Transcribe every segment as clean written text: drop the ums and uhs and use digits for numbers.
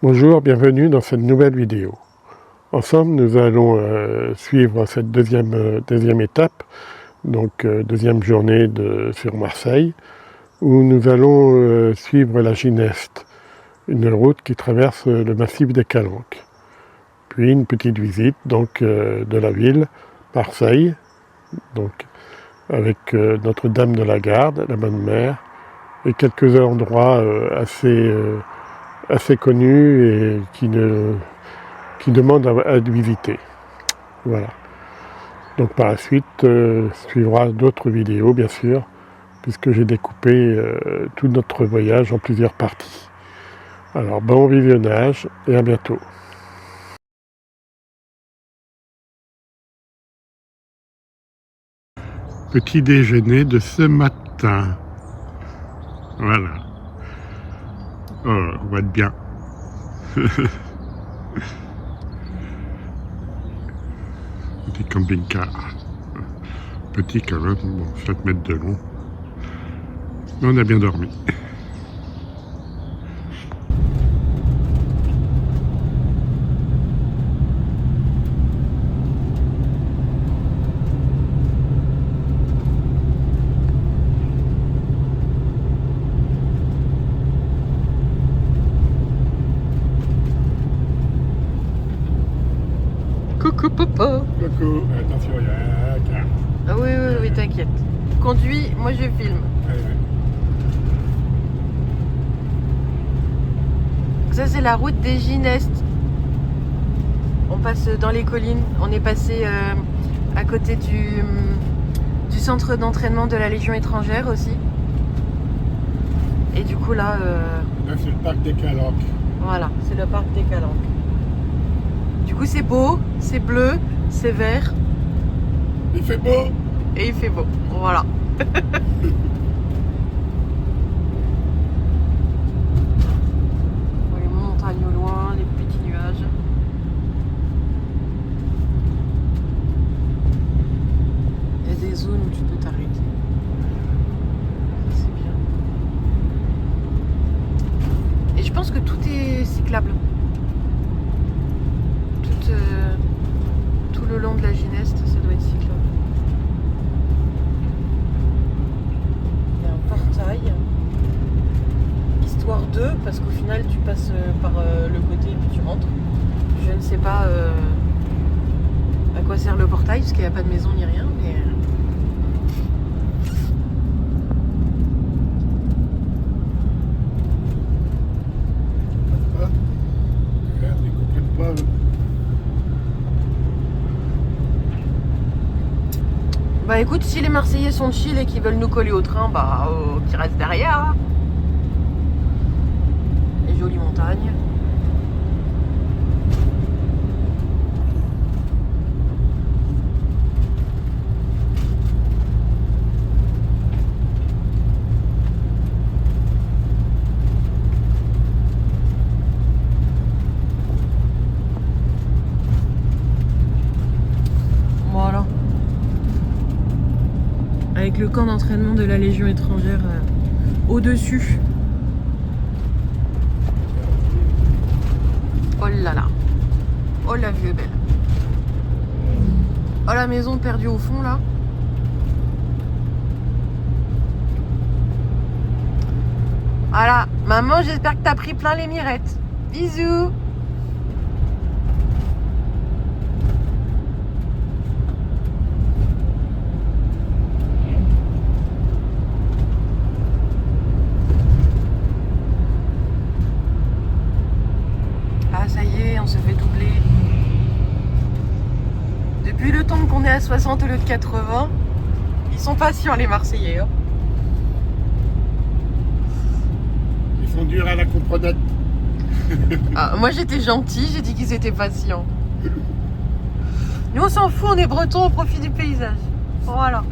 Bonjour, bienvenue dans cette nouvelle vidéo. Ensemble, nous allons suivre cette deuxième étape, donc deuxième journée sur Marseille, où nous allons suivre la Gineste, une route qui traverse le massif des Calanques. Puis une petite visite donc de la ville, Marseille, donc avec Notre-Dame de la Garde, la Bonne Mère, et quelques endroits assez connus et qui demandent à être visités. Voilà. Donc par la suite, suivra d'autres vidéos, bien sûr, puisque j'ai découpé tout notre voyage en plusieurs parties. Alors bon visionnage et à bientôt. Petit déjeuner de ce matin. Voilà. Oh, on va être bien. Petit camping-car. Petit quand même, bon, 7 mètres de long. Mais on a bien dormi. Coucou Popo. Coucou, attention, il y a un car. Ah oui, t'inquiète. Conduis, moi je filme. Ça c'est la route des Ginestes. On passe dans les collines. On est passé à côté du centre d'entraînement de la Légion étrangère aussi. Et du coup là... Là c'est le parc des Calanques. Voilà, c'est le parc des Calanques. Du coup c'est beau, c'est bleu, c'est vert. Il fait beau. Et il fait beau. Voilà. Les montagnes au loin, les petits nuages. Il y a des zones où tu peux t'arrêter. Ça, c'est bien. Et je pense que tout est cyclable. Tout le long de la Gineste, ça doit être cyclable. Il y a un portail. Histoire 2, parce qu'au final tu passes par le côté et puis tu rentres. Je ne sais pas à quoi sert le portail, parce qu'il n'y a pas de maison ni rien, mais... Ils comprennent pas. Bah écoute, si les Marseillais sont chill et qu'ils veulent nous coller au train, bah qu'ils restent derrière. Hein. Les jolies montagnes. Voilà. Avec le camp d'entraînement de la Légion étrangère au-dessus. Oh là là. Oh la vue est belle. Oh la maison perdue au fond là. Voilà. Maman, j'espère que t'as pris plein les mirettes. Bisous. Ah ça y est, on se fait doubler. Depuis le temps qu'on est à 60 au lieu de 80, ils sont patients les Marseillais. Hein. Ils sont durs à la comprenette. Ah, moi j'étais gentille, j'ai dit qu'ils étaient patients. Nous on s'en fout, on est bretons, on profite du paysage. Voilà.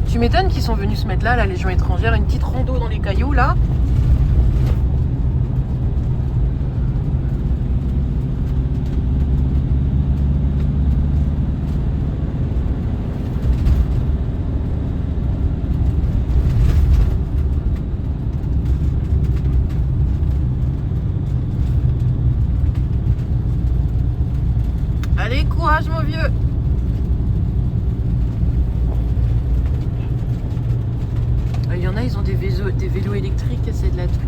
Tu m'étonnes qu'ils sont venus se mettre là, la Légion étrangère, une petite rando dans les cailloux là. Allez, courage mon vieux. Il y en a, ils ont des vélos électriques, c'est de la triche.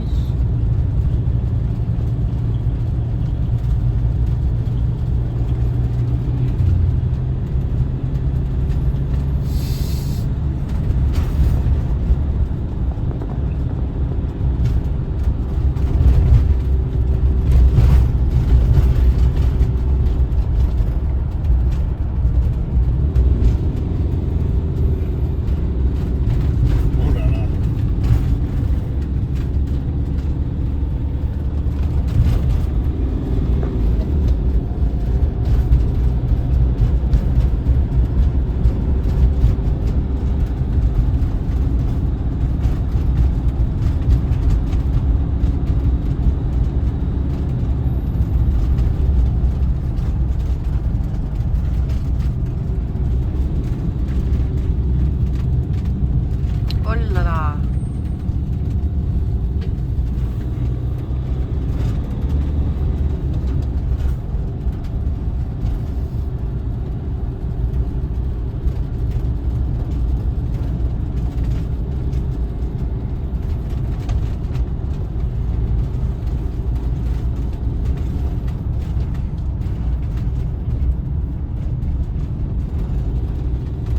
Oh là là. Oh là là.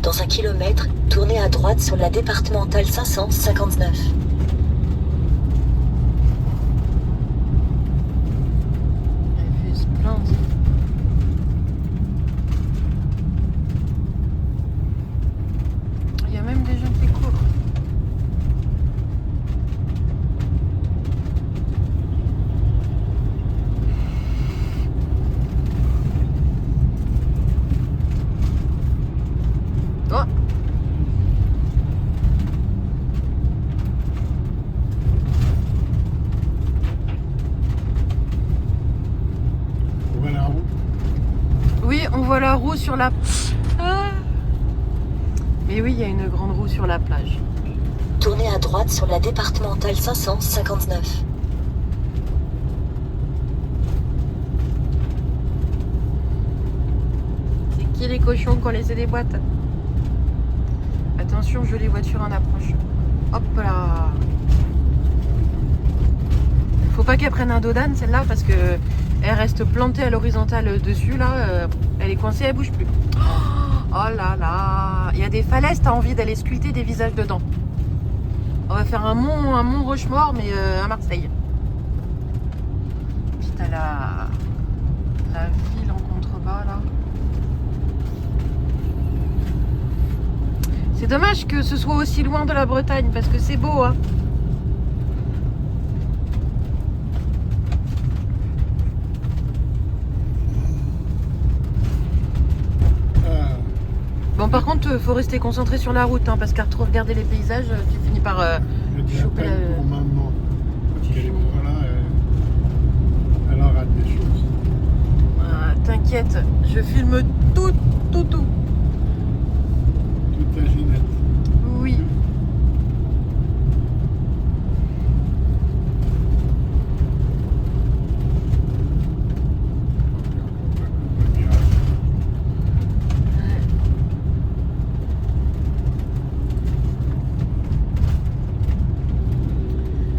Dans 1 kilomètre, tournez à droite sur la départementale 559. Elle fait splendide. Il y a même des gens qui courent. Oh! On voit la roue. Oui, on voit la roue sur la... Ah. Mais oui, il y a une grande roue sur la plage. Tournez à droite sur la départementale 559. C'est qui les cochons qui ont laissé des boîtes? Attention, je les voitures en approche. Hop là! Faut pas qu'elle prenne un dos d'âne celle-là parce que elle reste plantée à l'horizontale dessus là. Elle est coincée, elle bouge plus. Oh là là! Il y a des falaises, t'as envie d'aller sculpter des visages dedans. On va faire un mont Rochemort mais à Marseille. Puis t'as la ville en contrebas là. C'est dommage que ce soit aussi loin de la Bretagne parce que c'est beau hein. Bon par contre faut rester concentré sur la route hein, parce qu'à trop regarder les paysages tu finis par Je dis choper à peine la... pour maman. Quand elle est pas là, elle en rate des choses. Ah, t'inquiète, je filme tout. Toute ta Ginette. Oui.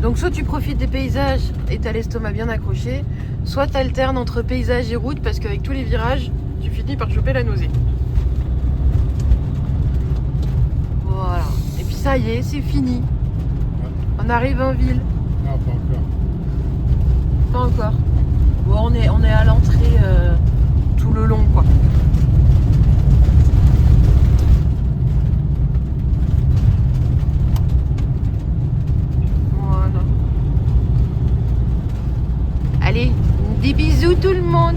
Donc soit tu profites des paysages et t'as l'estomac bien accroché, soit t'alternes entre paysage et route parce qu'avec tous les virages, tu finis par choper la nausée. Voilà. Et puis ça y est, c'est fini. On arrive en ville. Non, pas encore. Pas encore. Bon, on est à l'entrée tout le long quoi. Voilà. Allez, des bisous tout le monde.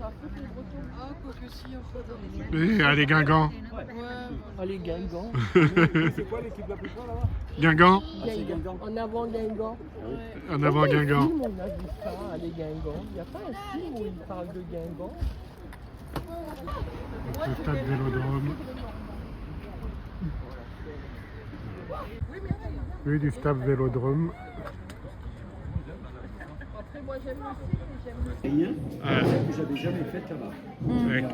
Ah, quoi que si, en fait. Oui, allez, Guingamp. Ouais. Allez, Guingamp. C'est quoi l'équipe la plus forte là-bas? Guingamp. Guingamp. En avant Guingamp. En avant Guingamp. Film, on a vu ça, allez Guingamp. Il n'y a pas un film où il parle de Guingamp. Donc, le stade Vélodrome. Oui, du stade Vélodrome. Après, moi j'aime aussi, mais j'aime Rien, Ah, que j'avais jamais fait là-bas. avec, Rien.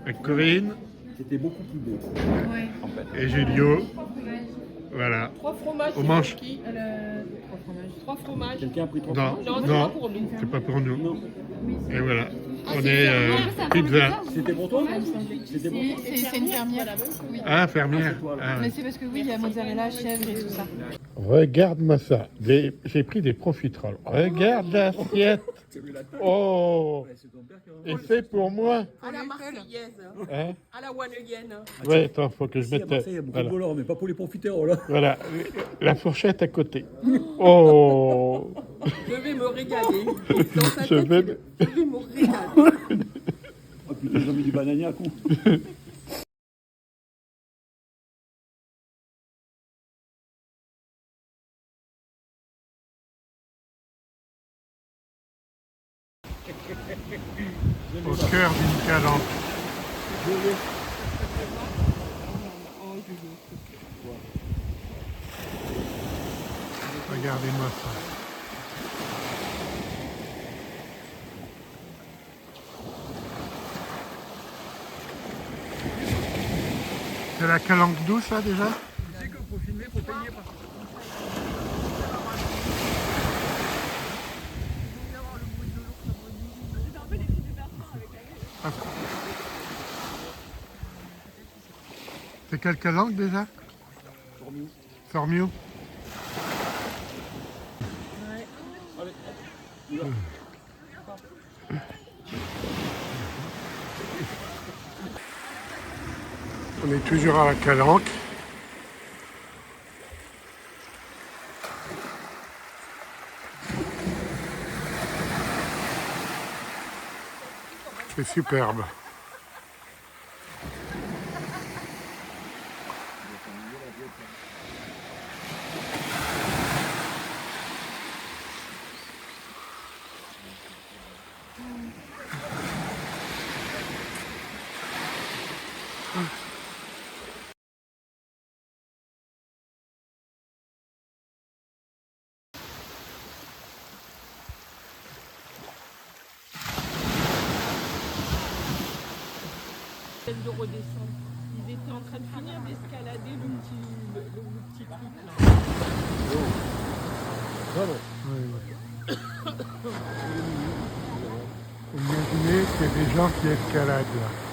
avec Corinne C'était beaucoup plus beau. Ouais. En fait. et Julio. Voilà. 3 fromages. Au c'est manche. pour qui 3 fromages. Quelqu'un a pris 3 Non, Non, c'est non, pas pour nous. c'est pas pour nous. Non. Et voilà. On est pizza. C'était pour toi? C'était pour toi? C'est une fermière. Oui. Ah, fermière. Ah, Mais ouais. c'est parce que oui, il y a mozzarella, chèvre et tout ça. Regarde-moi ça. J'ai pris des profiteroles. Regarde l'assiette. Oh, C'est ton père qui a... et c'est pour moi. À la marseillaise. Hein? À la Wannegienne. Ouais, attends, faut que je Si, à mette. Marseille, il y a beaucoup Voilà. de voleurs, mais pas pour les profiteroles. Là. Voilà, la fourchette à côté. Oh, Je vais me régaler. Dans sa je tête, vais. je vais me régaler. Oh putain, j'ai mis du bananiac. Au cœur d'une calanque. Regardez-moi ça. C'est la calanque douce là déjà? Tu sais que pour filmer, faut payer parce que... C'est quelle calanque déjà? Sormiou. On est toujours à la calanque. C'est superbe. De redescendre. Ils étaient en train de finir d'escalader le petit truc là. Imaginez qu'il y a des gens qui escaladent là.